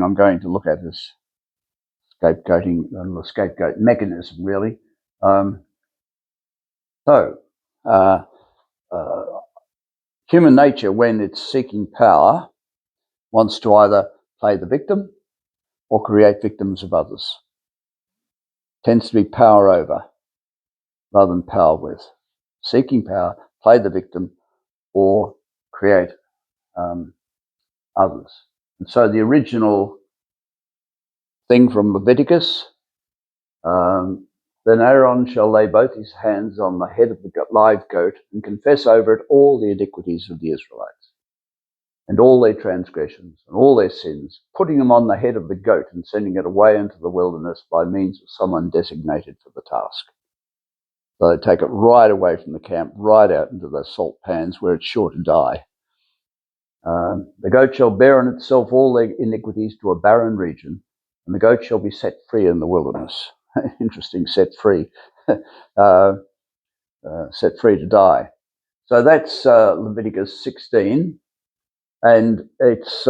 I'm going to look at is scapegoating, the scapegoat mechanism, really. Human nature, when it's seeking power, wants to either play the victim or create victims of others. Tends to be power over rather than power with. Seeking power, play the victim, or create others. And so the original thing from Leviticus, then Aaron shall lay both his hands on the head of the live goat and confess over it all the iniquities of the Israelites and all their transgressions and all their sins, putting them on the head of the goat and sending it away into the wilderness by means of someone designated for the task. So they take it right away from the camp, right out into the salt pans where it's sure to die. The goat shall bear on itself all their iniquities to a barren region, and the goat shall be set free in the wilderness. Interesting, set free. Set free to die. So that's Leviticus 16, and it's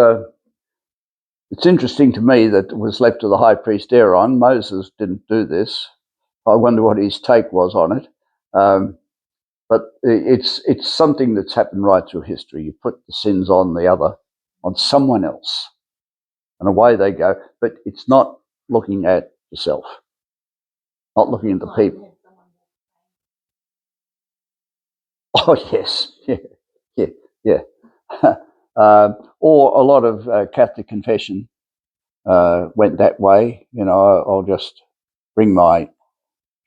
interesting to me that it was left to the high priest Aaron. Moses didn't do this. I wonder what his take was on it. But it's something that's happened right through history. You put the sins on someone else, and away they go. But it's not looking at yourself, not looking at the people. Oh yes, yeah. Or a lot of Catholic confession went that way. You know, I'll just bring my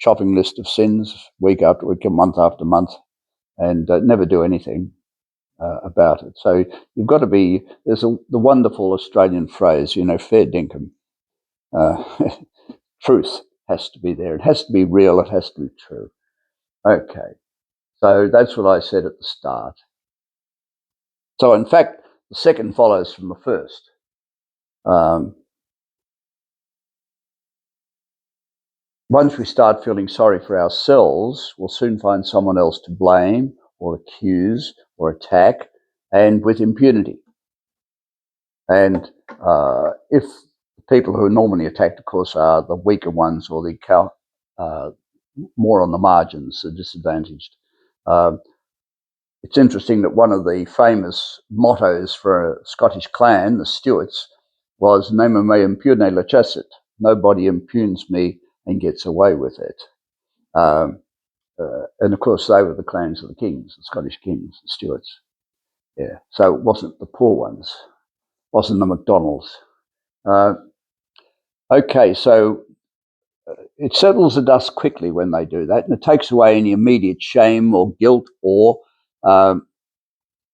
shopping list of sins week after week, month after month, and never do anything about it. So you've got to be, there's the wonderful Australian phrase, you know, fair dinkum. Truth has to be there. It has to be real. It has to be true. Okay. So that's what I said at the start. So in fact, the second follows from the first. Once we start feeling sorry for ourselves, we'll soon find someone else to blame or accuse or attack, and with impunity. And if the people who are normally attacked, of course, are the weaker ones or the more on the margins, the disadvantaged. It's interesting that one of the famous mottos for a Scottish clan, the Stuarts, was "Nemo me impune lacessit." Nobody impugns me and gets away with it. And of course, they were the clans of the kings, the Scottish kings, the Stuarts. Yeah. So it wasn't the poor ones, wasn't the McDonalds. Okay, so it settles the dust quickly when they do that, and it takes away any immediate shame or guilt or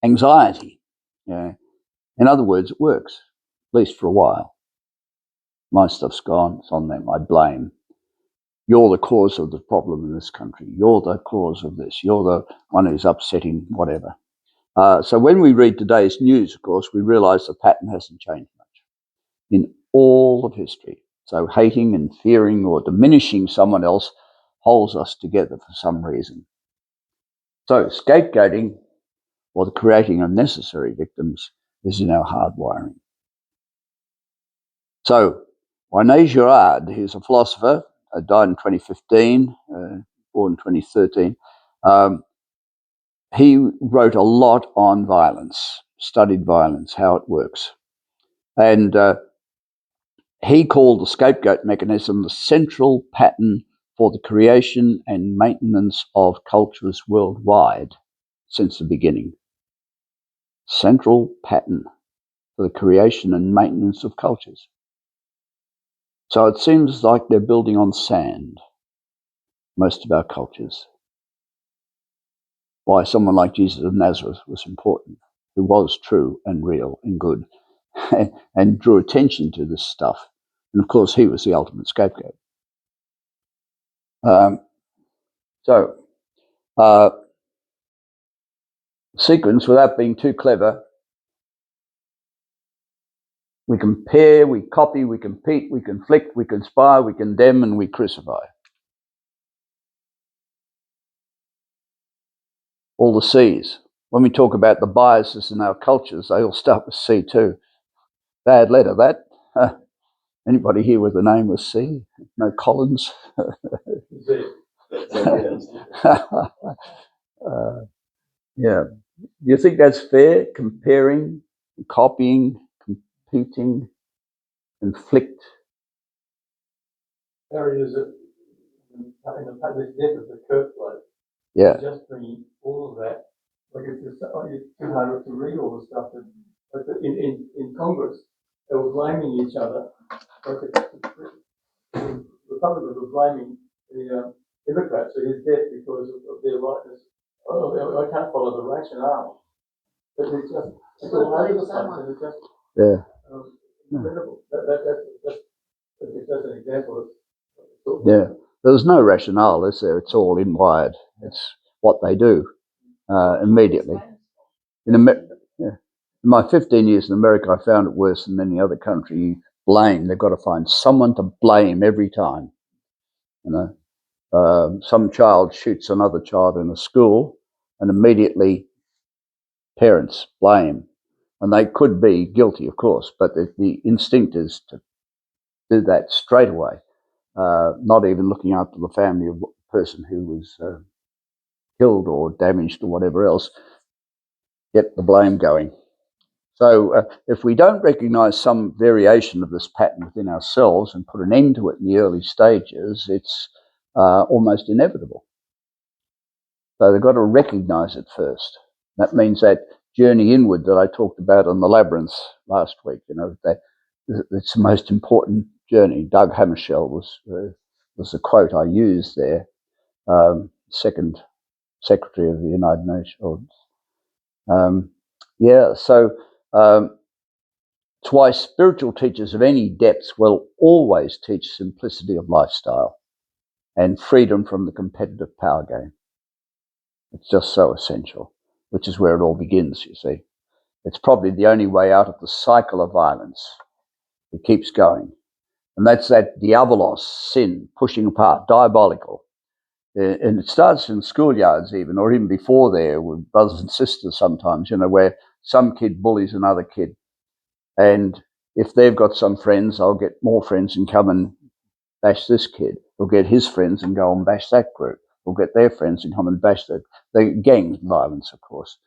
anxiety. Yeah. In other words, it works, at least for a while. My stuff's gone, it's on them, I blame. You're the cause of the problem in this country. You're the cause of this. You're the one who's upsetting whatever. So when we read today's news, of course, we realise the pattern hasn't changed much in all of history. So hating and fearing or diminishing someone else holds us together for some reason. So scapegoating or the creating of necessary victims is in our hardwiring. So René Girard, who's a philosopher, died in 2015, born in 2013. He wrote a lot on violence, studied violence, how it works. And he called the scapegoat mechanism the central pattern for the creation and maintenance of cultures worldwide since the beginning. Central pattern for the creation and maintenance of cultures. So it seems like they're building on sand, most of our cultures. Why someone like Jesus of Nazareth was important, who was true and real and good, and drew attention to this stuff. And of course, he was the ultimate scapegoat. Sequence, without being too clever, we compare, we copy, we compete, we conflict, we conspire, we condemn, and we crucify. All the C's. When we talk about the biases in our cultures, they all start with C too. Bad letter, that. Anybody here with the name with C? No Collins? Yeah. Do you think that's fair? Comparing, copying, competing, inflict? Harry, is it in the death of the Kirklow? Yeah. Just bringing all of that. Like it's too hard to read all the stuff. But in Congress, they were blaming each other. Like the Republicans were blaming the Democrats for his death because of their rightness. I can't follow the rationale. But it's just all over the place, and it's just incredible. That's an example of. Yeah, there's no rationale, is there? It's all inwired. It's what they do immediately. In my 15 years in America, I found it worse than any other country. You blame. They've got to find someone to blame every time. You know, some child shoots another child in a school, and immediately parents blame. And they could be guilty, of course, but the instinct is to do that straight away, not even looking after the family of the person who was killed or damaged or whatever else, get the blame going. So if we don't recognize some variation of this pattern within ourselves and put an end to it in the early stages, it's almost inevitable. So they've got to recognize it first. That means that journey inward that I talked about on the labyrinth last week, you know, that it's the most important journey. Doug Hammarskjöld was the quote I used there, second Secretary of the United Nations. It's why spiritual teachers of any depths will always teach simplicity of lifestyle and freedom from the competitive power game. It's just so essential, which is where it all begins, you see. It's probably the only way out of the cycle of violence. It keeps going. And that's that diabolos, sin, pushing apart, diabolical. And it starts in schoolyards even, or even before there, with brothers and sisters sometimes, you know, where some kid bullies another kid. And if they've got some friends, I'll get more friends and come and bash this kid. They'll get his friends and go and bash that group. They'll get their friends and come and bash that. The gang violence, of course.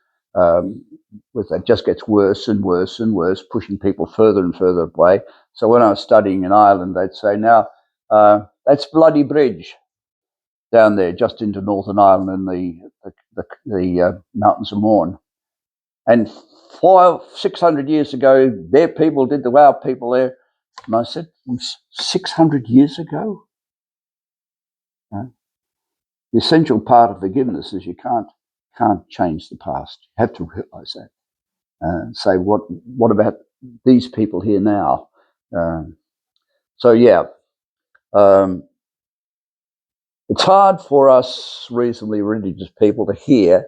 With that just gets worse and worse and worse, pushing people further and further away. So when I was studying in Ireland, they'd say, now, that's Bloody Bridge down there, just into Northern Ireland and the Mountains of Mourne. And 600 years ago, their people did to our people there. And I said, 600 years ago? The essential part of forgiveness is you can't change the past. You have to realize that. Say, what about these people here now? It's hard for us reasonably religious people to hear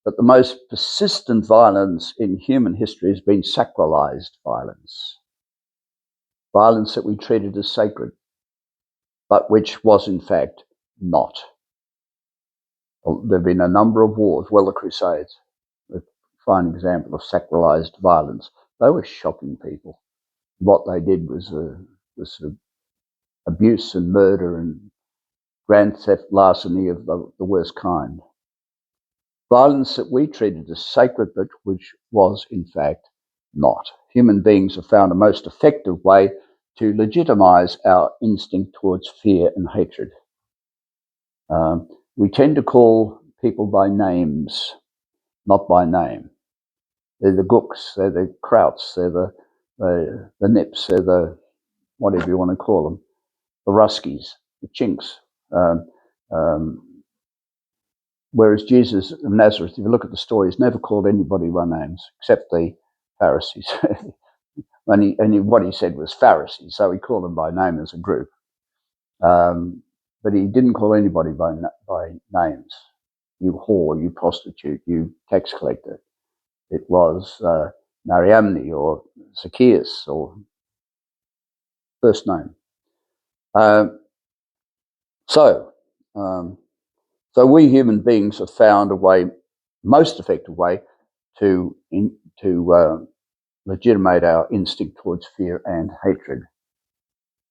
that the most persistent violence in human history has been sacralized violence. Violence that we treated as sacred, but which was in fact not. There have been a number of wars, the Crusades, a fine example of sacralized violence. They were shocking people. What they did was abuse and murder and grand theft, larceny of the worst kind. Violence that we treated as sacred, but which was in fact not. Human beings have found a most effective way to legitimize our instinct towards fear and hatred. We tend to call people by names, not by name. They're the Gooks, they're the Krauts, they're the Nips, they're the whatever you want to call them, the Ruskies, the Chinks. Whereas Jesus of Nazareth, if you look at the story, he's never called anybody by names except the Pharisees. What he said was Pharisees, so he called them by name as a group. But he didn't call anybody by names. You whore, you prostitute, you tax collector. It was Mariamne or Zacchaeus or first name. So we human beings have found a way, most effective way, to legitimate our instinct towards fear and hatred.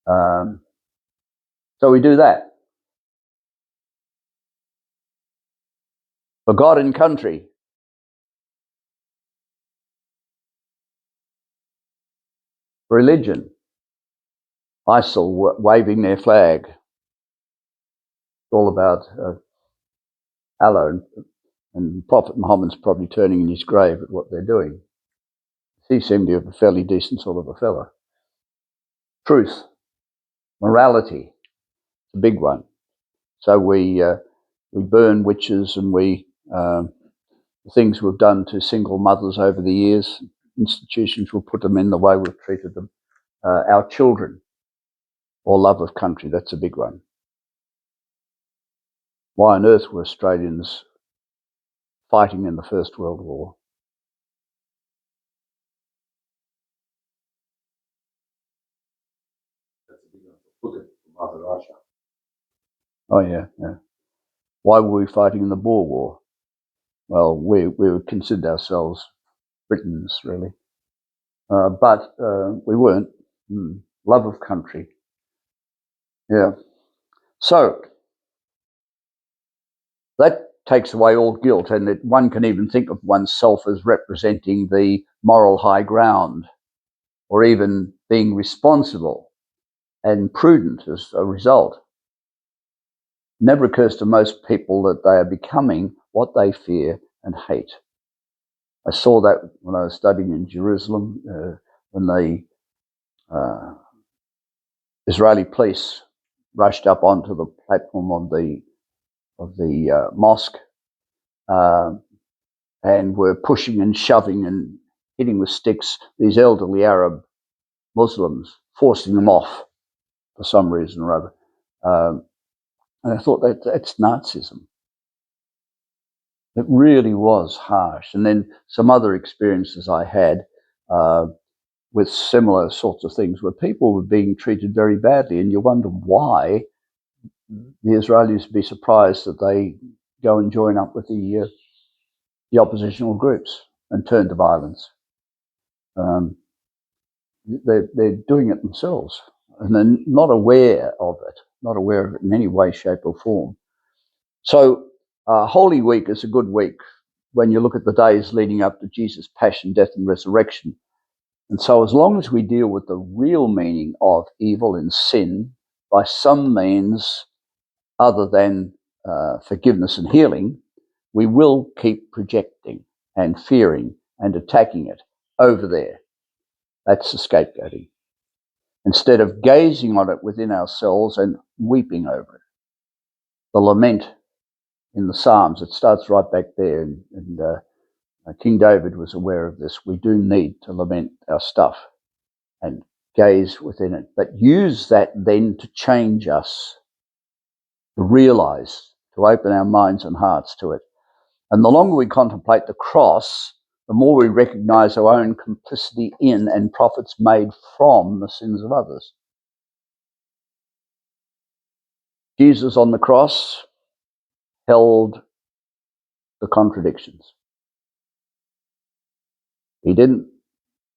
So we do that. For God and country. Religion. ISIL waving their flag. It's all about Allah, and Prophet Muhammad's probably turning in his grave at what they're doing. He seemed to be a fairly decent sort of a fella. Truth. Morality. It's a big one. So we burn witches, and things we've done to single mothers over the years, institutions will put them in the way we've treated them. Our children, or love of country, that's a big one. Why on earth were Australians fighting in the First World War? That's a big one. Look at Mother Russia. Oh yeah. Why were we fighting in the Boer War? Well, we considered ourselves Britons, really. But we weren't. Love of country. Yeah. So that takes away all guilt, and that one can even think of oneself as representing the moral high ground, or even being responsible and prudent as a result. It never occurs to most people that they are becoming what they fear and hate. I saw that when I was studying in Jerusalem, when the Israeli police rushed up onto the platform of the mosque and were pushing and shoving and hitting with sticks these elderly Arab Muslims, forcing them off for some reason or other. And I thought that's Nazism. It really was harsh. And then some other experiences I had with similar sorts of things where people were being treated very badly, and you wonder why the Israelis would be surprised that they go and join up with the oppositional groups and turn to violence. They're doing it themselves, and they're not aware of it in any way, shape or form. So Holy Week is a good week when you look at the days leading up to Jesus' passion, death and resurrection. And so as long as we deal with the real meaning of evil and sin by some means other than forgiveness and healing, we will keep projecting and fearing and attacking it over there. That's the scapegoating. Instead of gazing on it within ourselves and weeping over it. The lament in the Psalms, it starts right back there, and King David was aware of this. We do need to lament our stuff and gaze within it, but use that then to change us, to realize, to open our minds and hearts to it. And the longer we contemplate the cross, the more we recognize our own complicity in and profits made from the sins of others. Jesus on the cross held the contradictions. He didn't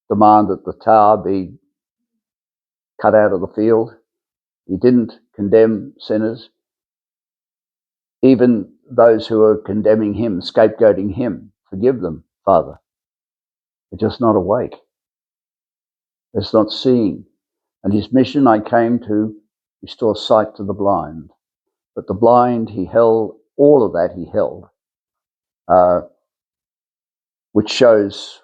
demand that the tower be cut out of the field. He didn't condemn sinners. Even those who are condemning him, scapegoating him, forgive them, Father. They're just not awake. They're not seeing. And his mission, I came to restore sight to the blind. But the blind, he held, all of that he held, which shows,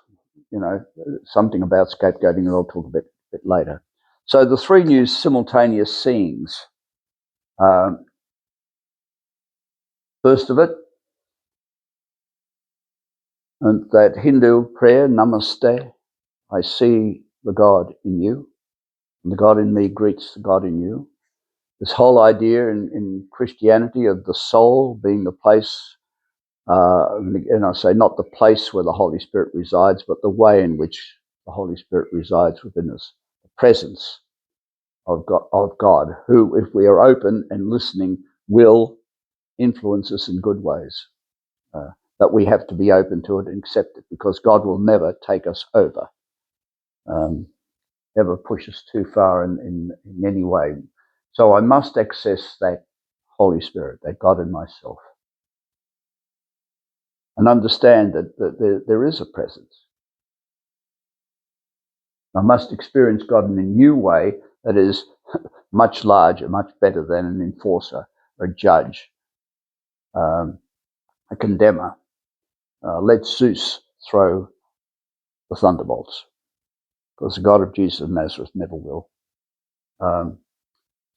something about scapegoating, and I'll talk a bit later. So the three new simultaneous seeings. First of it, and that Hindu prayer, Namaste, I see the God in you, and the God in me greets the God in you. This whole idea in Christianity of the soul being the place, and I say not the place where the Holy Spirit resides, but the way in which the Holy Spirit resides within us, the presence of God, who, if we are open and listening, will influence us in good ways. But we have to be open to it and accept it, because God will never take us over. ever push us too far in any way. So I must access that Holy Spirit, that God in myself, and understand that there is a presence. I must experience God in a new way that is much larger, much better than an enforcer, a judge, a condemner. Let Zeus throw the thunderbolts, because the God of Jesus of Nazareth never will.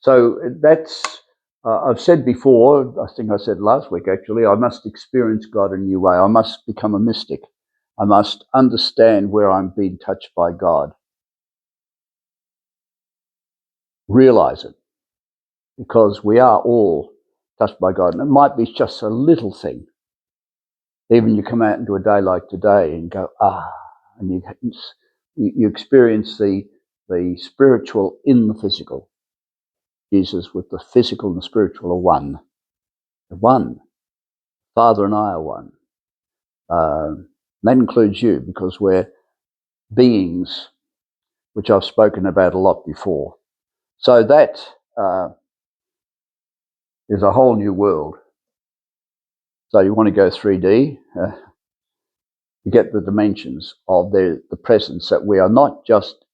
So that's, I've said before, I think I said last week actually, I must experience God in a new way. I must become a mystic. I must understand where I'm being touched by God. Realize it, because we are all touched by God. And it might be just a little thing. Even you come out into a day like today and go, and you experience the spiritual in the physical. Jesus with the physical and the spiritual are one. They're one. Father and I are one. That includes you, because we're beings, which I've spoken about a lot before. So that is a whole new world. So you want to go 3D, you get the dimensions of the presence, that we are not just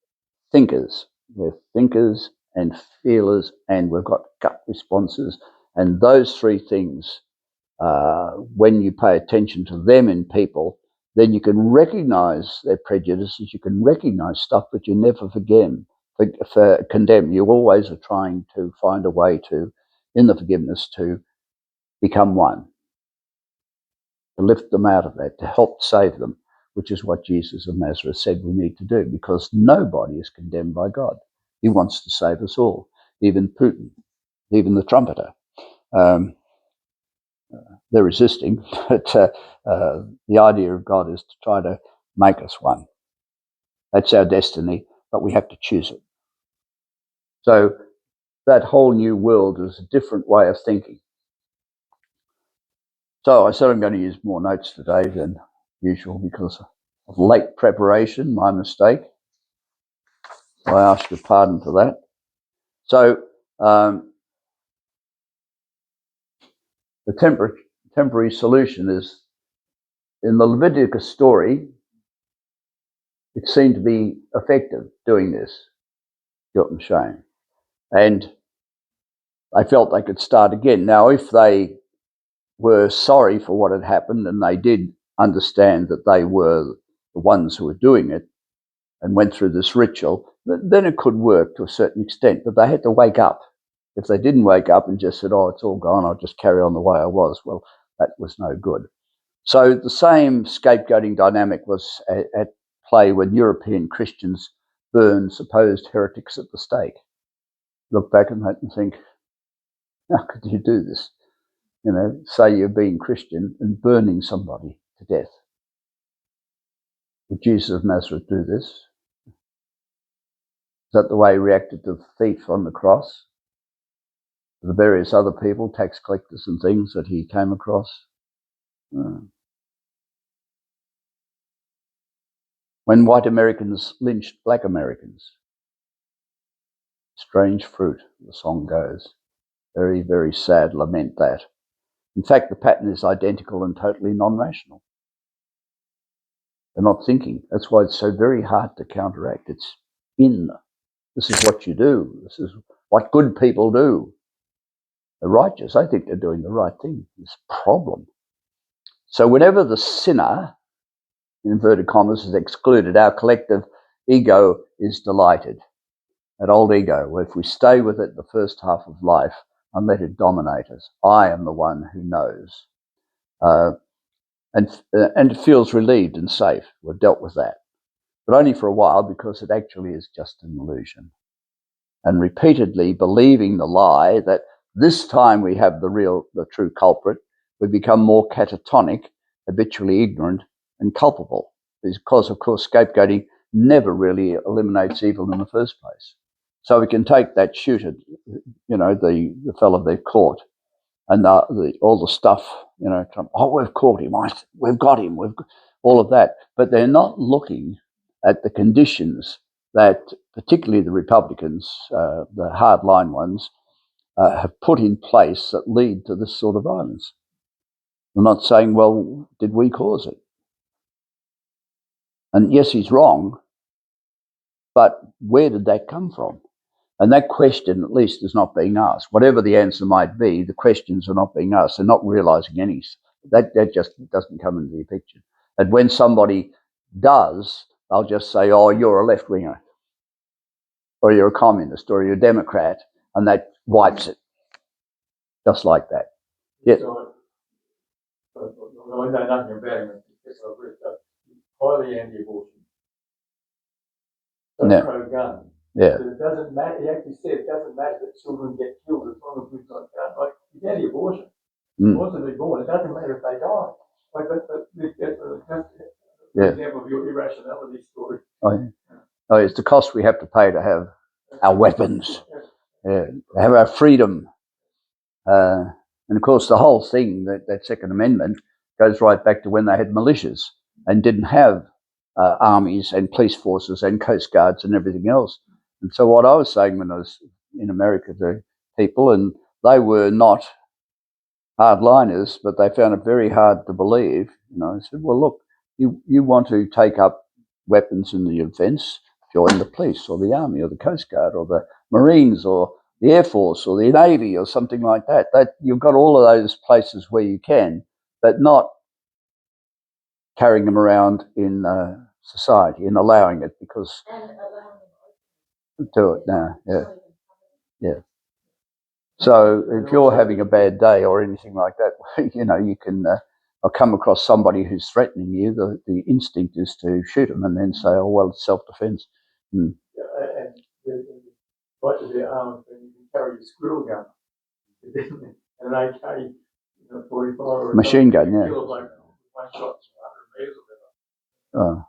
thinkers. We're thinkers and feelers, and we've got gut responses. And those three things, when you pay attention to them in people, then you can recognize their prejudices, you can recognize stuff, but you never condemn. You always are trying to find a way to, in the forgiveness, to become one, to lift them out of that, to help save them, which is what Jesus of Nazareth said we need to do, because nobody is condemned by God. He wants to save us all, even Putin, even the trumpeter. They're resisting, but the idea of God is to try to make us one. That's our destiny, but we have to choose it. So that whole new world is a different way of thinking. So I said I'm going to use more notes today than usual because of late preparation, my mistake. I ask your pardon for that. So the temporary solution is, in the Leviticus story, it seemed to be effective doing this, guilt and shame. And they felt they could start again. Now, if they were sorry for what had happened and they did understand that they were the ones who were doing it and went through this ritual, then it could work to a certain extent. But they had to wake up. If they didn't wake up and just said, oh, it's all gone, I'll just carry on the way I was, well, that was no good. So the same scapegoating dynamic was at play when European Christians burned supposed heretics at the stake. Look back at that and think, how could you do this? You know, say you're being Christian and burning somebody to death. Would Jesus of Nazareth do this? Is that the way he reacted to the thief on the cross? The various other people, tax collectors and things that he came across? When white Americans lynched black Americans. Strange fruit, the song goes. Very, very sad lament that. In fact, the pattern is identical and totally non-rational. They're not thinking. That's why it's so very hard to counteract. It's in. This is what you do. This is what good people do. The righteous, I think they're doing the right thing. It's a problem. So whenever the sinner, in inverted commas, is excluded, our collective ego is delighted. That old ego, where if we stay with it the first half of life and let it dominate us, I am the one who knows. And it feels relieved and safe. We've dealt with that. But only for a while, because it actually is just an illusion. And repeatedly believing the lie that this time we have the true culprit, we become more catatonic, habitually ignorant and culpable. Because, of course, scapegoating never really eliminates evil in the first place. So we can take that shooter, the fellow they've caught, and all the stuff, oh, we've caught him, we've got him, all of that. But they're not looking at the conditions that particularly the Republicans, the hardline ones, have put in place that lead to this sort of violence. We're not saying, well, did we cause it? And yes, he's wrong, but where did that come from? And that question, at least, is not being asked. Whatever the answer might be, the questions are not being asked. They're not realising any. That just doesn't come into the picture. And when somebody does, they'll just say, oh, you're a left-winger, or you're a communist, or you're a Democrat, and that wipes it. Just like that. Yeah. So, I know nothing about him, highly anti-abortion. So Yeah. pro-gun. Yeah. But it doesn't matter, he actually said it doesn't matter that children get killed as long as we've got guns. Like, he's anti-abortion. Once they're born, it doesn't matter if they die. Like, for example of your irrationality story. Oh, it's the cost we have to pay to have our weapons, to have our freedom. And of course, the whole thing, that Second Amendment, goes right back to when they had militias and didn't have armies and police forces and coast guards and everything else. And so what I was saying when I was in America to people, and they were not hardliners, but they found it very hard to believe. I said, well, look, you want to take up weapons in the defence, join the police or the army or the coast guard or the Marines or the Air Force or the Navy or something like that. That you've got all of those places where you can, but not carrying them around in society and allowing it, because do it now. Yeah. So if you're having a bad day or anything like that, you can come across somebody who's threatening you. The instinct is to shoot them and then say, oh, well, it's self-defense. And like to be armed, and you can carry a squirrel gun and an AK, 45 or machine gun, yeah. Kill like one shot, 100 meters or whatever.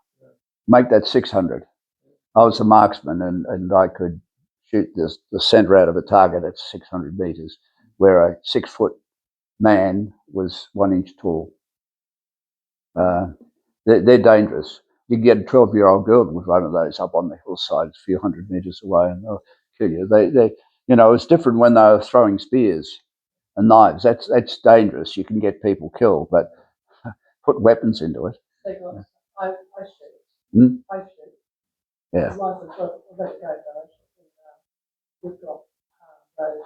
Make that 600. I was a marksman and I could shoot the centre out of a target at 600 metres, where a 6-foot man was 1 inch tall. They're dangerous. You can get a 12-year-old girl with one of those up on the hillside a few hundred metres away and they'll kill you. It's different when they were throwing spears and knives. That's dangerous. You can get people killed, but put weapons into it. I shoot. I shoot. Yeah. We've got those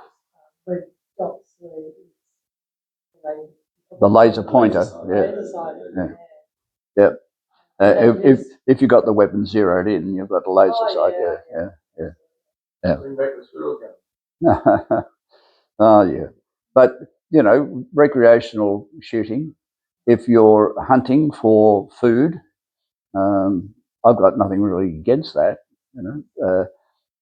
red dots where the laser pointer. Yeah. If you got the weapon zeroed in, you've got the laser sight. Yeah. Bring back the squirrel gun. Oh yeah, but recreational shooting. If you're hunting for food, I've got nothing really against that.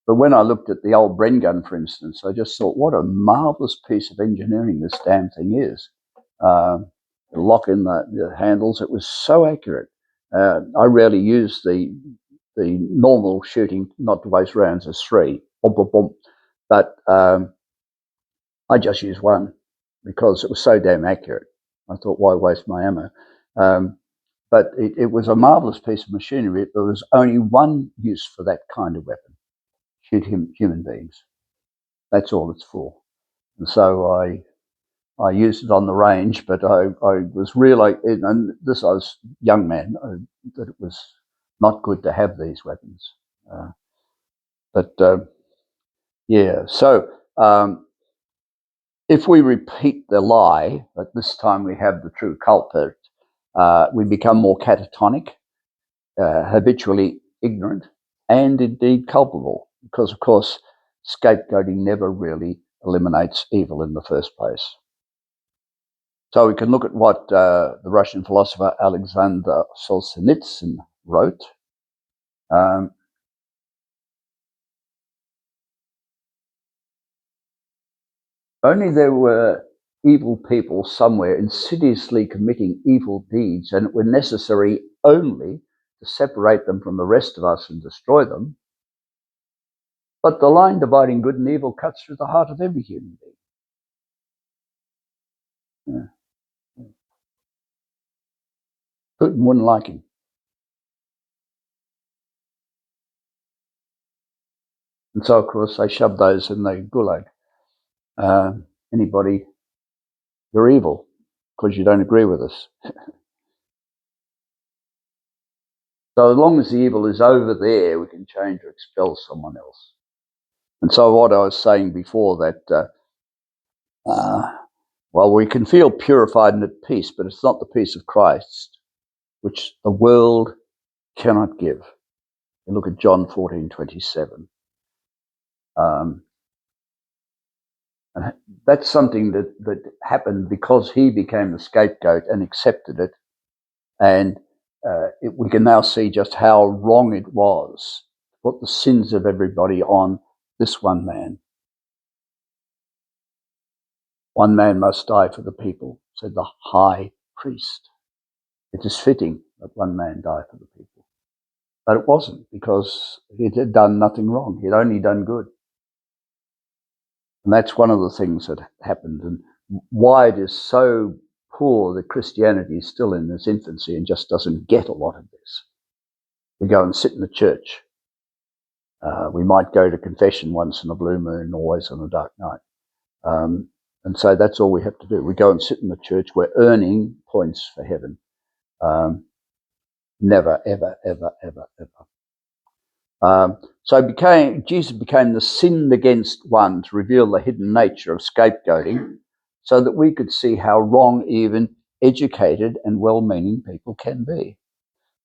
But when I looked at the old Bren gun, for instance, I just thought, what a marvelous piece of engineering this damn thing is. Lock in the handles, it was so accurate. I rarely use the normal shooting, not to waste rounds, as 3. Boom, boom, boom. But I just used 1 because it was so damn accurate. I thought, why waste my ammo? But it was a marvelous piece of machinery. There was only one use for that kind of weapon: shoot human beings. That's all it's for. And so I used it on the range, but I was really, and this I was a young man, that it was not good to have these weapons. Yeah, so if we repeat the lie, but this time we have the true culprit, we become more catatonic, habitually ignorant, and indeed culpable, because of course scapegoating never really eliminates evil in the first place. So we can look at what the Russian philosopher Alexander Solzhenitsyn wrote. Only there were evil people somewhere insidiously committing evil deeds, and it were necessary only to separate them from the rest of us and destroy them. But the line dividing good and evil cuts through the heart of every human being. Yeah. Putin wouldn't like him. And so, of course, they shove those in the gulag. Anybody, you're evil because you don't agree with us. So as long as the evil is over there, we can change or expel someone else. And so what I was saying before, that, well, we can feel purified and at peace, but it's not the peace of Christ, which the world cannot give. You look at John 14:27. And that's something that happened because he became the scapegoat and accepted it. And we can now see just how wrong it was to put the sins of everybody on this one man. One man must die for the people, said the high priest. It is fitting that one man die for the people. But it wasn't, because he had done nothing wrong. He'd only done good. And that's one of the things that happened, and why it is so poor that Christianity is still in its infancy and just doesn't get a lot of this. We go and sit in the church. We might go to confession once in a blue moon, always on a dark night. And so that's all we have to do. We go and sit in the church. We're earning points for heaven. Never, ever, ever, ever, ever. So Jesus became the sinned against one to reveal the hidden nature of scapegoating, so that we could see how wrong even educated and well-meaning people can be.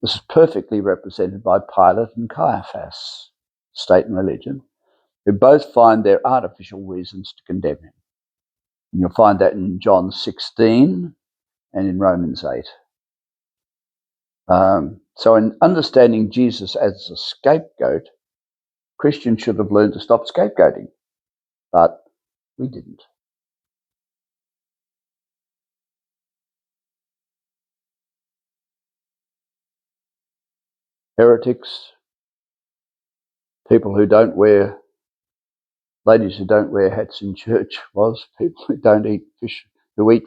This is perfectly represented by Pilate and Caiaphas, state and religion, who both find their artificial reasons to condemn him. And you'll find that in John 16 and in Romans 8. So in understanding Jesus as a scapegoat, Christians should have learned to stop scapegoating, but we didn't. Heretics, people who don't wear, ladies who don't wear hats in church, people who don't eat fish, who eat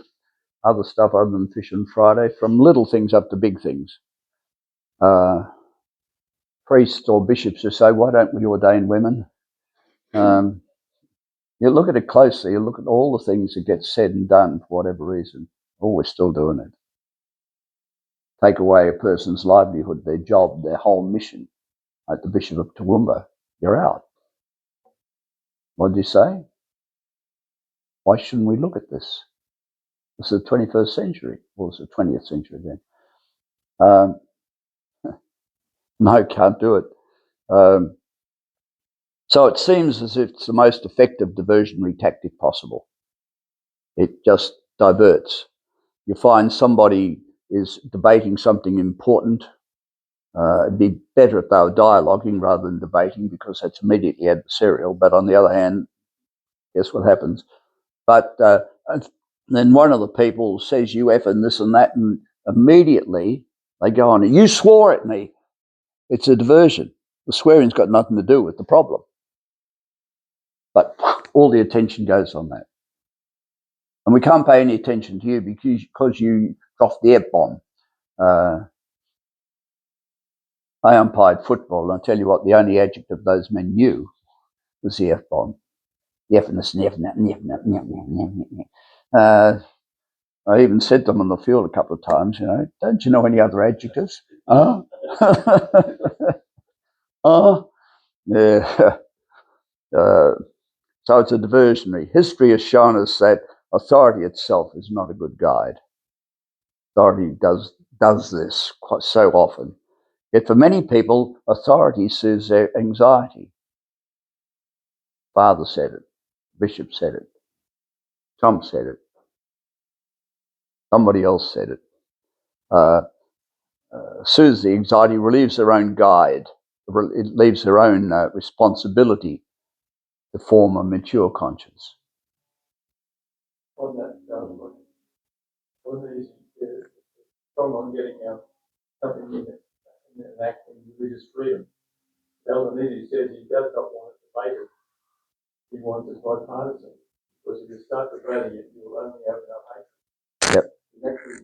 other stuff other than fish on Friday, from little things up to big things. Priests or bishops who say, why don't we ordain women? You look at it closely, you look at all the things that get said and done for whatever reason. Oh, we're still doing it. Take away a person's livelihood, their job, their whole mission. Like the Bishop of Toowoomba, you're out. What did you say? Why shouldn't we look at this? This is the 21st century. Well, it's the 20th century then. No, can't do it. So it seems as if it's the most effective diversionary tactic possible. It just diverts. You find somebody is debating something important. It'd be better if they were dialoguing rather than debating, because that's immediately adversarial. But on the other hand, guess what happens? But then one of the people says, you F and this and that, and immediately they go on, you swore at me. It's a diversion. The swearing's got nothing to do with the problem. But all the attention goes on that. And we can't pay any attention to you because you dropped the F-bomb. I umpired football, and I tell you what, the only adjective those men knew was the F-bomb. The F and the sniff, I even said to them on the field a couple of times, don't you know any other adjectives? Oh, oh, yeah. So it's a diversionary. History has shown us that authority itself is not a good guide. Authority does this quite so often. Yet for many people, authority soothes their anxiety. Father said it. Bishop said it. Tom said it. Somebody else said it. Soothes the anxiety, relieves their own guide. It leaves their own responsibility to form a mature conscience. On that, on the strong on getting something in an act in religious freedom. Albanese says he does not want it debated. He wants it bipartisan. Because if you start debating it, you will only open up hatred. Yep. You're actually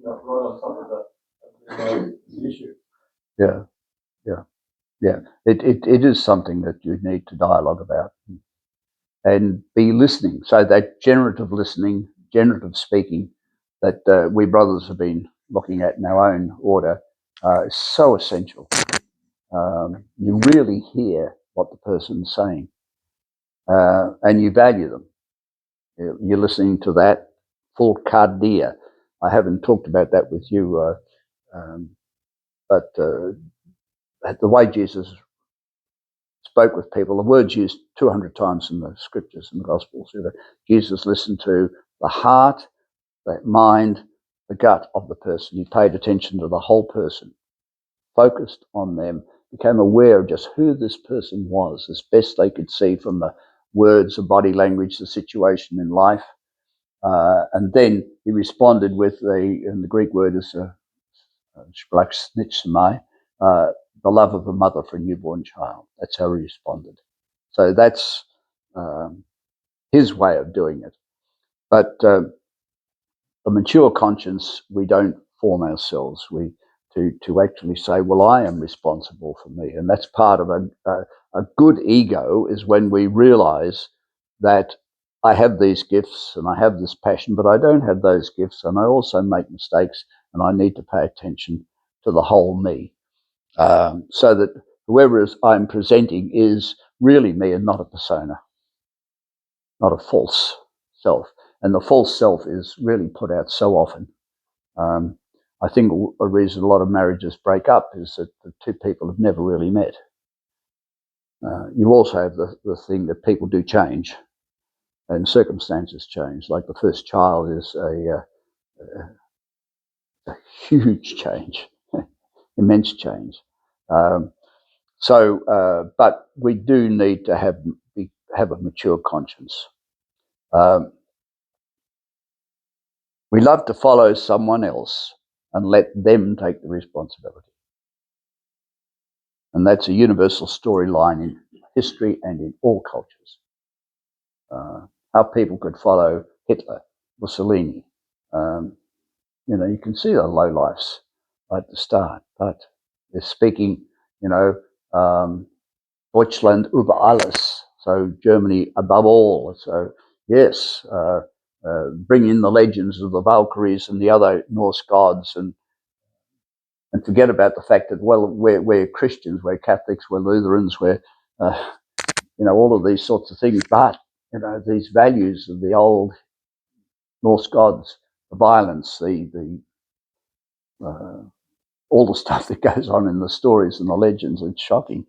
not right on top of the issue. Yeah, yeah. Yeah, it is something that you need to dialogue about and be listening. So that generative listening, generative speaking that we brothers have been looking at in our own order is so essential. You really hear what the person's saying and you value them. You're listening to that full cardia. I haven't talked about that with you, but the way Jesus spoke with people, the word's used 200 times in the scriptures and the Gospels. Jesus listened to the heart, the mind, the gut of the person. He paid attention to the whole person, focused on them, became aware of just who this person was as best they could see from the words, the body language, the situation in life. And then he responded with and the Greek word is the love of a mother for a newborn child. That's how he responded. So that's his way of doing it. But a mature conscience, we don't form ourselves. To actually say, well, I am responsible for me. And that's part of a good ego, is when we realize that I have these gifts and I have this passion, but I don't have those gifts, and I also make mistakes, and I need to pay attention to the whole me, so that whoever I'm presenting is really me and not a persona, not a false self. And the false self is really put out so often. I think a reason a lot of marriages break up is that the two people have never really met. You also have the thing that people do change and circumstances change. Like the first child is a huge change, immense change. But we do need to have a mature conscience. We love to follow someone else and let them take the responsibility. And that's a universal storyline in history and in all cultures. How people could follow Hitler, Mussolini. You can see the lowlifes at the start, but they're speaking, Deutschland über alles, so Germany above all. So yes, bring in the legends of the Valkyries and the other Norse gods, and forget about the fact that, well, we're Christians, we're Catholics, we're Lutherans, we're all of these sorts of things, but these values of the old Norse gods, the violence, all the stuff that goes on in the stories and the legends, it's shocking.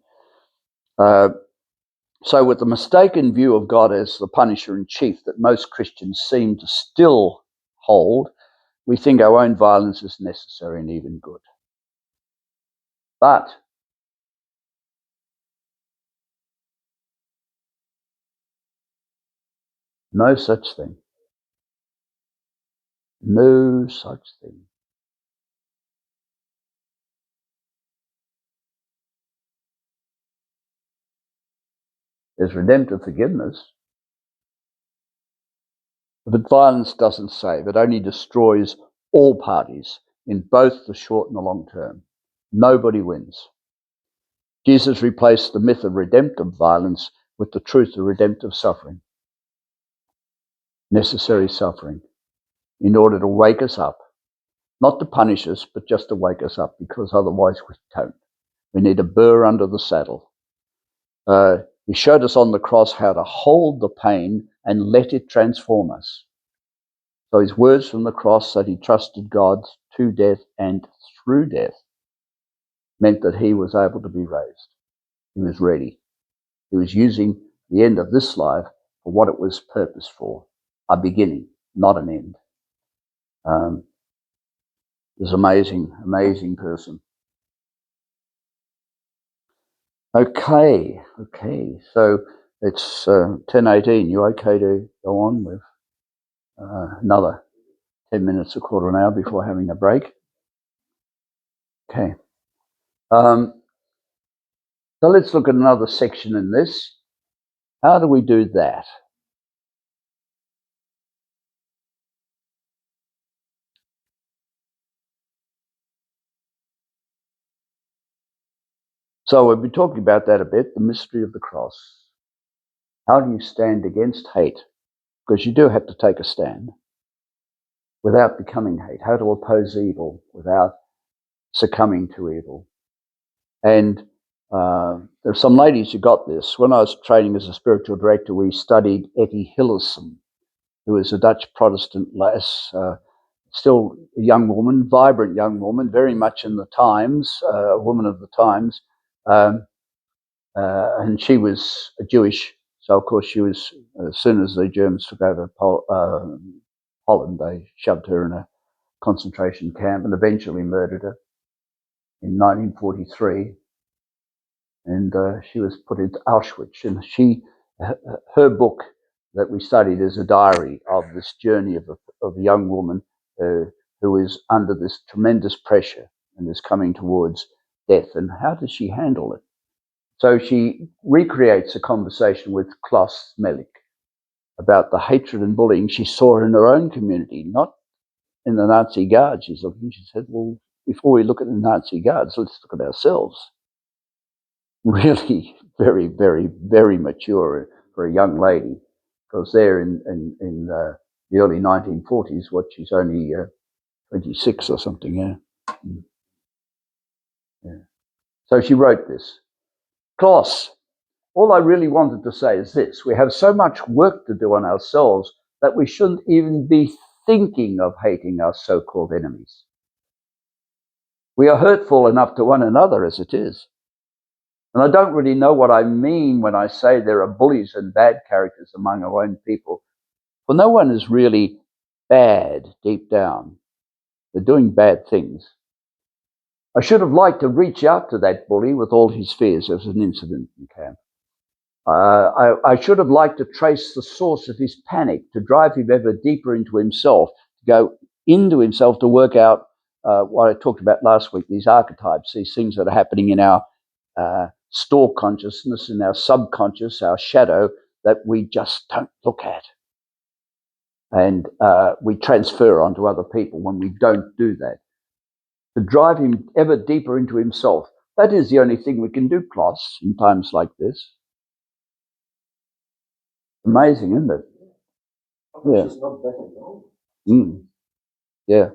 So with the mistaken view of God as the punisher in chief that most Christians seem to still hold, we think our own violence is necessary and even good. But no such thing. No such thing. There's redemptive forgiveness, but violence doesn't save. It only destroys all parties in both the short and the long term. Nobody wins. Jesus replaced the myth of redemptive violence with the truth of redemptive suffering, necessary suffering, in order to wake us up, not to punish us, but just to wake us up, because otherwise we don't. We need a burr under the saddle. He showed us on the cross how to hold the pain and let it transform us. So his words from the cross, that he trusted God to death and through death, meant that he was able to be raised. He was ready. He was using the end of this life for what it was purposed for, a beginning, not an end. This amazing, amazing person. Okay. So it's 10:18. You okay to go on with another 10 minutes, a quarter of an hour before having a break? Okay. So let's look at another section in this. How do we do that? So we'll be talking about that a bit, the mystery of the cross. How do you stand against hate? Because you do have to take a stand without becoming hate. How to oppose evil without succumbing to evil. And there's some ladies who got this. When I was training as a spiritual director, we studied Etty Hillesum, who was a Dutch Protestant lass, still a young woman, vibrant young woman, very much in the times, a woman of the times. And she was Jewish, so of course she was, as soon as the Germans took over Holland, they shoved her in a concentration camp and eventually murdered her in 1943. And she was put into Auschwitz. And her book that we studied is a diary of this journey of a young woman who is under this tremendous pressure and is coming towards death. And how does she handle it? So she recreates a conversation with Klaus Smelik about the hatred and bullying she saw in her own community, not in the Nazi Guard. She said, well, before we look at the Nazi Guards, let's look at ourselves. Really very, very, very mature for a young lady, because there in the early 1940s, she's only 26 or something, yeah. Yeah. So she wrote this. Klaus, all I really wanted to say is this: we have so much work to do on ourselves that we shouldn't even be thinking of hating our so-called enemies. We are hurtful enough to one another as it is. And I don't really know what I mean when I say there are bullies and bad characters among our own people. For no one is really bad deep down. They're doing bad things. I should have liked to reach out to that bully with all his fears. There was an incident in camp. I should have liked to trace the source of his panic, to drive him ever deeper into himself, to go into himself, to work out what I talked about last week, these archetypes, these things that are happening in our store consciousness, in our subconscious, our shadow, that we just don't look at. And we transfer onto other people when we don't do that. To drive him ever deeper into himself. That is the only thing we can do, Klaus, in times like this. Amazing, isn't it? Yeah. It's not better, no? Yeah.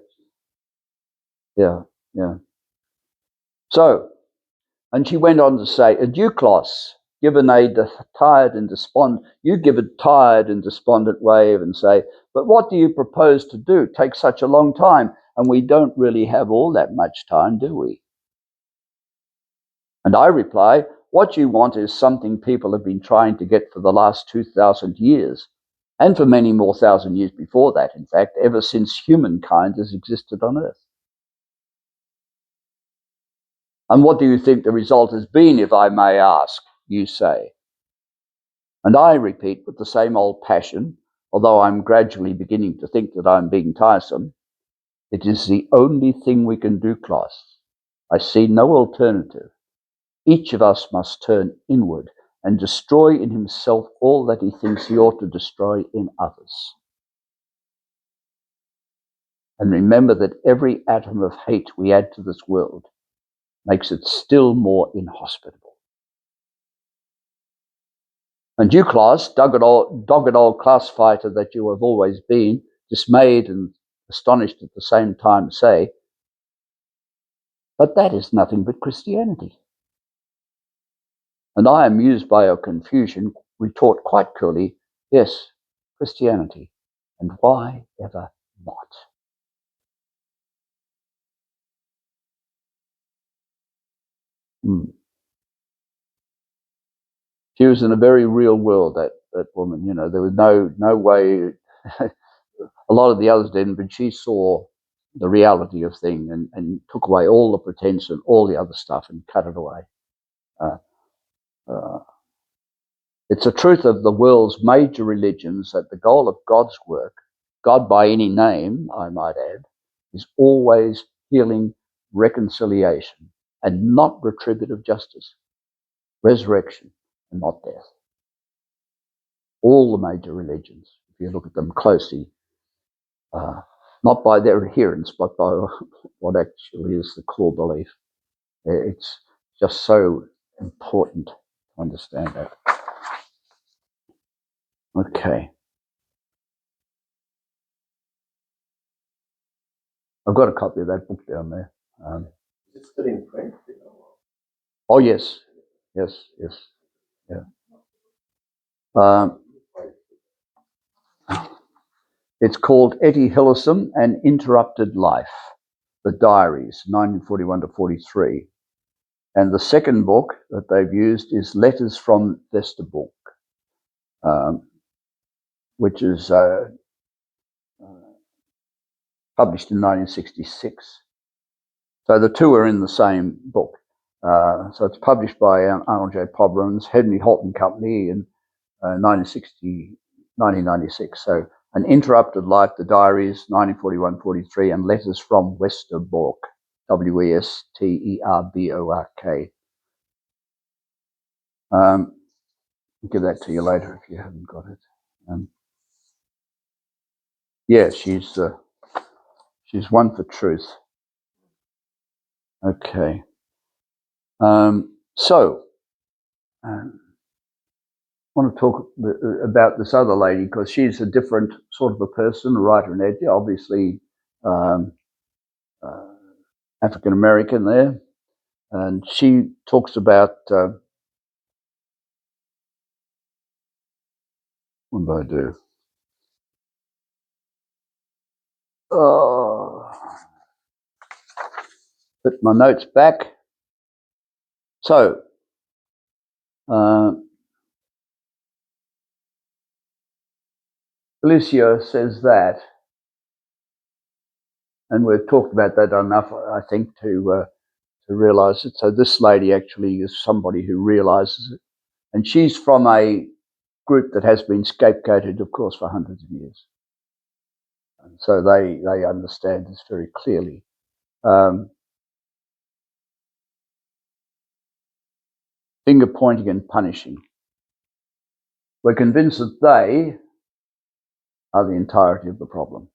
Yeah. Yeah. So, and she went on to say, adieu, Klaus. Give a tired and despondent. You give a tired and despondent wave and say, but what do you propose to do? It takes such a long time, and we don't really have all that much time, do we? And I reply, what you want is something people have been trying to get for the last 2,000 years, and for many more thousand years before that, in fact, ever since humankind has existed on Earth. And what do you think the result has been, if I may ask, you say? And I repeat with the same old passion, although I'm gradually beginning to think that I'm being tiresome, it is the only thing we can do, Klaus. I see no alternative. Each of us must turn inward and destroy in himself all that he thinks he ought to destroy in others. And remember that every atom of hate we add to this world makes it still more inhospitable. And you, Klaus, dogged old class fighter that you have always been, dismayed and astonished at the same time, say, but that is nothing but Christianity. And I, amused by your confusion, retort quite coolly, yes, Christianity. And why ever not? She was in a very real world, that woman. You know, there was no way. A lot of the others didn't, but she saw the reality of things and took away all the pretense and all the other stuff and cut it away. It's a truth of the world's major religions that the goal of God's work, God by any name, I might add, is always healing, reconciliation, and not retributive justice, resurrection, and not death. All the major religions, if you look at them closely, not by their adherents, but by what actually is the core belief. It's just so important to understand that. Okay. I've got a copy of that book down there. Is it still in print? Oh, yes. Yes, yes. Yeah. It's called Etty Hillesum, An Interrupted Life, The Diaries, 1941 to 43. And the second book that they've used is Letters from Westerbork, which is published in 1966. So the two are in the same book. So it's published by Arnold J. Pobrams, Henry Holton Company in 1996. So An Interrupted Life, The Diaries, 1941-43, and Letters from Westerbork, Westerbork. I'll give that to you later if you haven't got it. Yeah, she's one for truth. Okay. So, I want to talk about this other lady because she's a different sort of a person, a writer and editor, obviously African American there, and she talks about what do I do? Put my notes back. So, Felicia says that, and we've talked about that enough, I think, to realise it. So this lady actually is somebody who realises it, and she's from a group that has been scapegoated, of course, for hundreds of years. And so they understand this very clearly. Finger pointing and punishing. We're convinced that they are the entirety of the problem.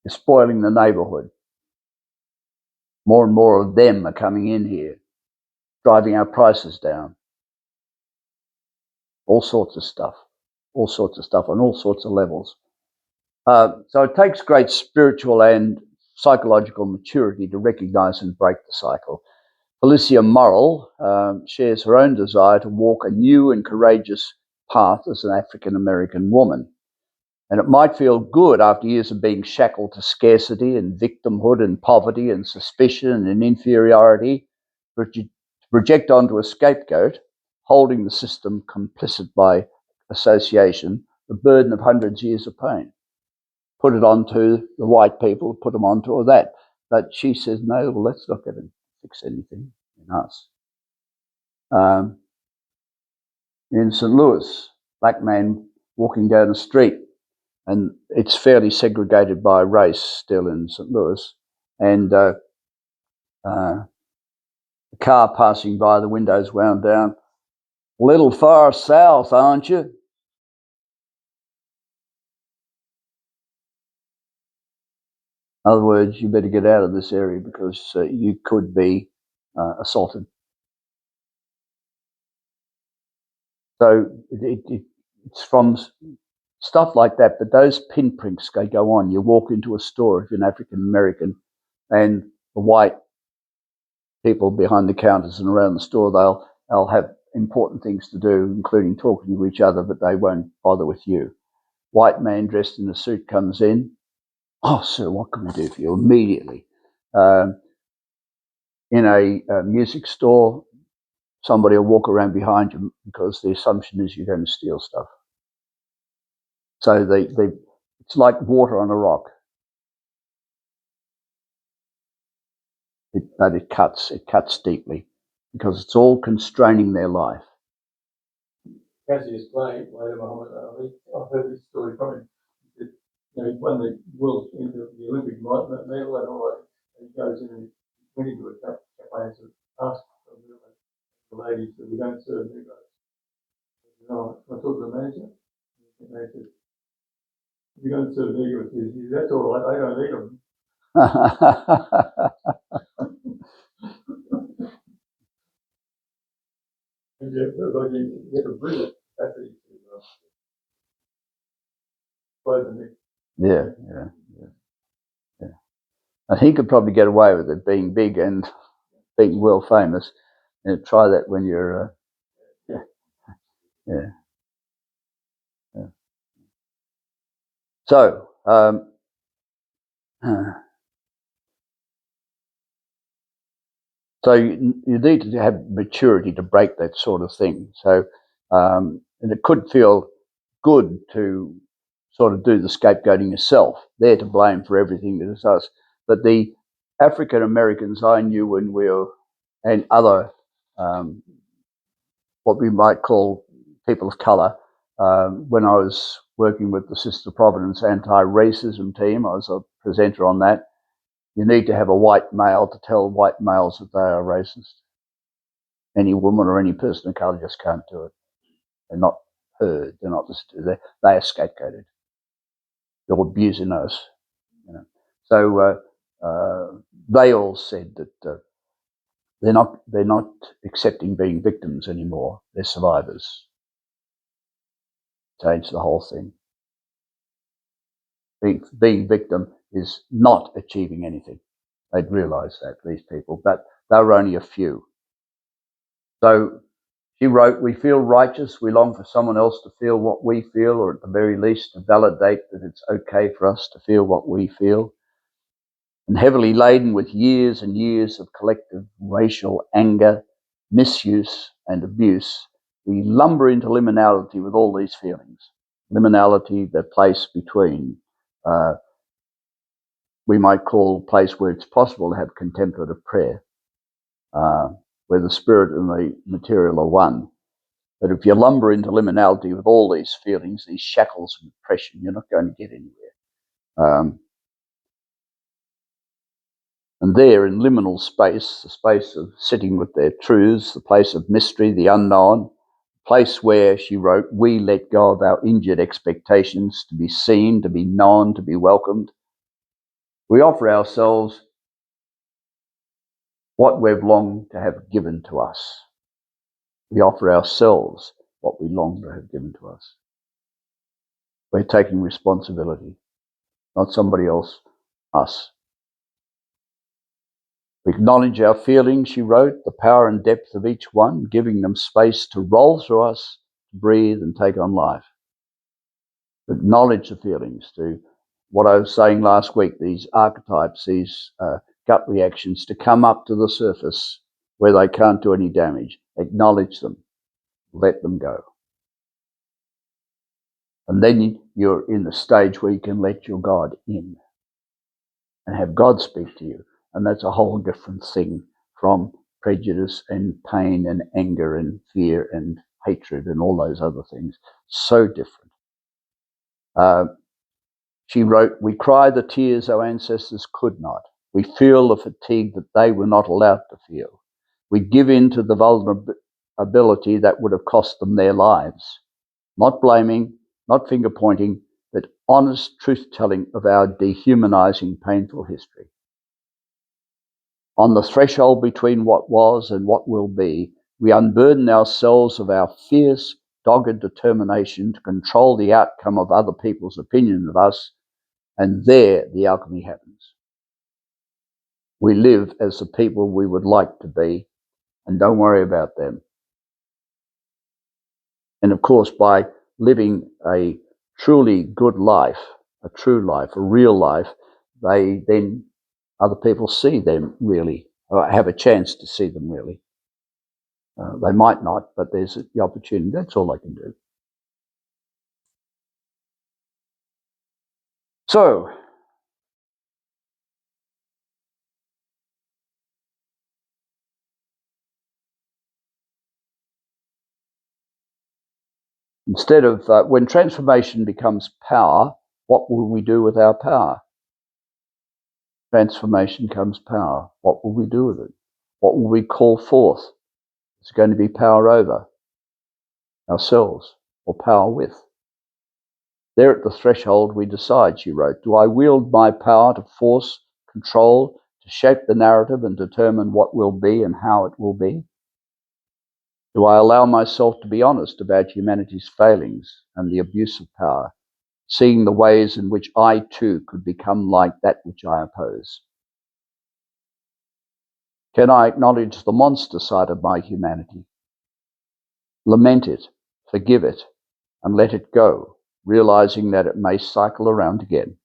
They're spoiling the neighbourhood. More and more of them are coming in here, driving our prices down. All sorts of stuff on all sorts of levels. So it takes great spiritual and psychological maturity to recognise and break the cycle. Felicia Morrill shares her own desire to walk a new and courageous path as an African American woman. And it might feel good after years of being shackled to scarcity and victimhood and poverty and suspicion and inferiority to project onto a scapegoat, holding the system complicit by association, the burden of hundreds of years of pain. Put it onto the white people, put them onto that. But she says, no, well, let's not get and fix anything in us. In St. Louis, black man walking down the street, and it's fairly segregated by race still in St. Louis, and a car passing by, the windows wound down. A little far south, aren't you? In other words, you better get out of this area because you could be assaulted. So it's from stuff like that, but those pinpricks go on. You walk into a store if you're an African American, and the white people behind the counters and around the store, they'll have important things to do, including talking to each other, but they won't bother with you. White man dressed in a suit comes in. Oh, sir, what can we do for you? Immediately. In a music store, somebody will walk around behind you because the assumption is you're going to steal stuff. So it's like water on a rock. But it cuts deeply because it's all constraining their life. Cassie explained later, Muhammad Ali, I've heard this story from him. He won the world into the Olympic medal and all that. And he goes in and went into a cafe and asked the ladies that we don't serve Negroes. No, I talked to the manager, and they said, if you don't serve Negroes, that's all right, I don't eat them. Like you get a brilliant capacity to flow the next. Yeah. And he could probably get away with it, being big and being world famous. And try that when you're, yeah. So, so you need to have maturity to break that sort of thing. So, and it could feel good to sort of do the scapegoating yourself. They're to blame for everything that is us. But the African Americans I knew when we were, and other, what we might call people of colour, when I was working with the Sister Providence anti-racism team, I was a presenter on that. You need to have a white male to tell white males that they are racist. Any woman or any person of colour just can't do it. They're not heard. They're not listened to. They are scapegoated. They're abusing us. You know. So they all said that they're not accepting being victims anymore. They're survivors. Change the whole thing. Being victim is not achieving anything. They'd realise that, these people, but they were only a few. So she wrote, "We feel righteous, we long for someone else to feel what we feel, or at the very least to validate that it's okay for us to feel what we feel. And heavily laden with years and years of collective racial anger, misuse and abuse, we lumber into liminality with all these feelings. Liminality, the place between, we might call a place where it's possible to have contemplative prayer, where the spirit and the material are one. But if you lumber into liminality with all these feelings, these shackles of oppression, you're not going to get anywhere. And there in liminal space, the space of sitting with their truths, the place of mystery, the unknown, the place where, she wrote, we let go of our injured expectations to be seen, to be known, to be welcomed. We offer ourselves what we've longed to have given to us. We offer ourselves what we long to have given to us. We're taking responsibility, not somebody else, us. We acknowledge our feelings, she wrote, the power and depth of each one, giving them space to roll through us, to breathe and take on life. Acknowledge the feelings, to what I was saying last week, these archetypes, these gut reactions, to come up to the surface where they can't do any damage. Acknowledge them. Let them go. And then you're in the stage where you can let your God in and have God speak to you. And that's a whole different thing from prejudice and pain and anger and fear and hatred and all those other things. So different. She wrote, we cry the tears our ancestors could not. We feel the fatigue that they were not allowed to feel. We give in to the vulnerability that would have cost them their lives. Not blaming, not finger pointing, but honest truth-telling of our dehumanizing, painful history. On the threshold between what was and what will be, we unburden ourselves of our fierce, dogged determination to control the outcome of other people's opinion of us, and there the alchemy happens. We live as the people we would like to be, and don't worry about them. And of course, by living a truly good life, a true life, a real life, they then, other people see them really, or have a chance to see them really. They might not, but there's the opportunity. That's all they can do. So, instead of, when transformation becomes power, what will we do with our power? Transformation comes power. What will we do with it? What will we call forth? It's going to be power over ourselves or power with. There at the threshold we decide, she wrote, do I wield my power to force, control, to shape the narrative and determine what will be and how it will be? Do I allow myself to be honest about humanity's failings and the abuse of power, seeing the ways in which I too could become like that which I oppose? Can I acknowledge the monster side of my humanity, lament it, forgive it, and let it go, realizing that it may cycle around again?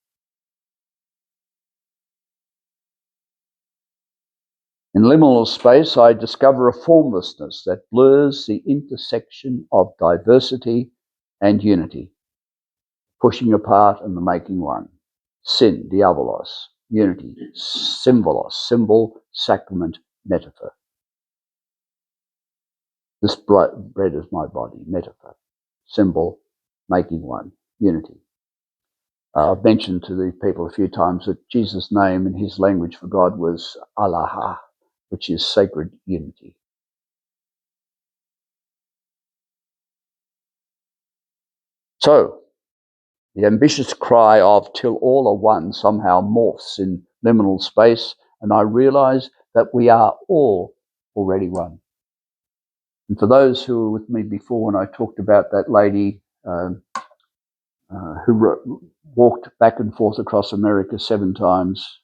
In liminal space, I discover a formlessness that blurs the intersection of diversity and unity, pushing apart and the making one. Sin, diabolos, unity, symbolos, symbol, sacrament, metaphor. This bread is my body, metaphor, symbol, making one, unity. I've mentioned to these people a few times that Jesus' name in his language for God was Allah, which is sacred unity. So, the ambitious cry of till all are one somehow morphs in liminal space, and I realize that we are all already one. And for those who were with me before when I talked about that lady who walked back and forth across America 7 times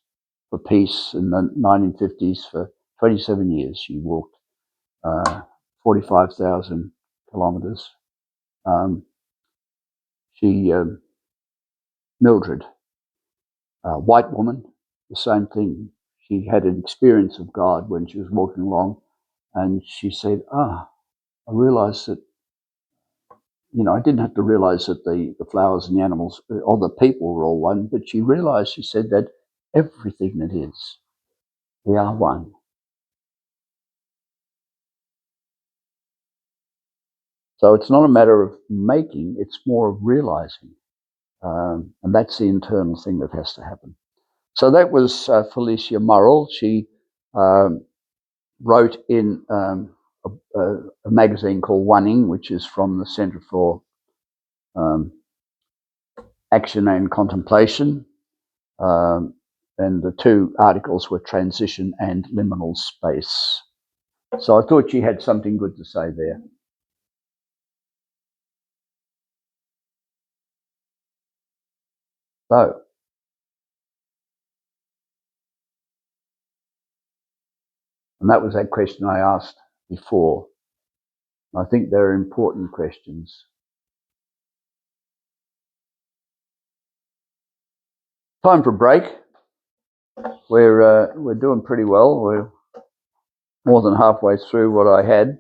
for peace in the 1950s, for 27 years she walked 45,000 kilometres. Mildred, white woman, the same thing. She had an experience of God when she was walking along, and she said, I realised that, I didn't have to realise that the flowers and the animals or the people were all one, but she realised, she said, that everything that is, we are one. So it's not a matter of making, it's more of realising. And that's the internal thing that has to happen. So that was Felicia Murrell. She wrote in a magazine called One-ing, which is from the Centre for Action and Contemplation. And the 2 articles were Transition and Liminal Space. So I thought she had something good to say there. So, and that was that question I asked before. I think they're important questions. Time for a break. We're doing pretty well. We're more than halfway through what I had.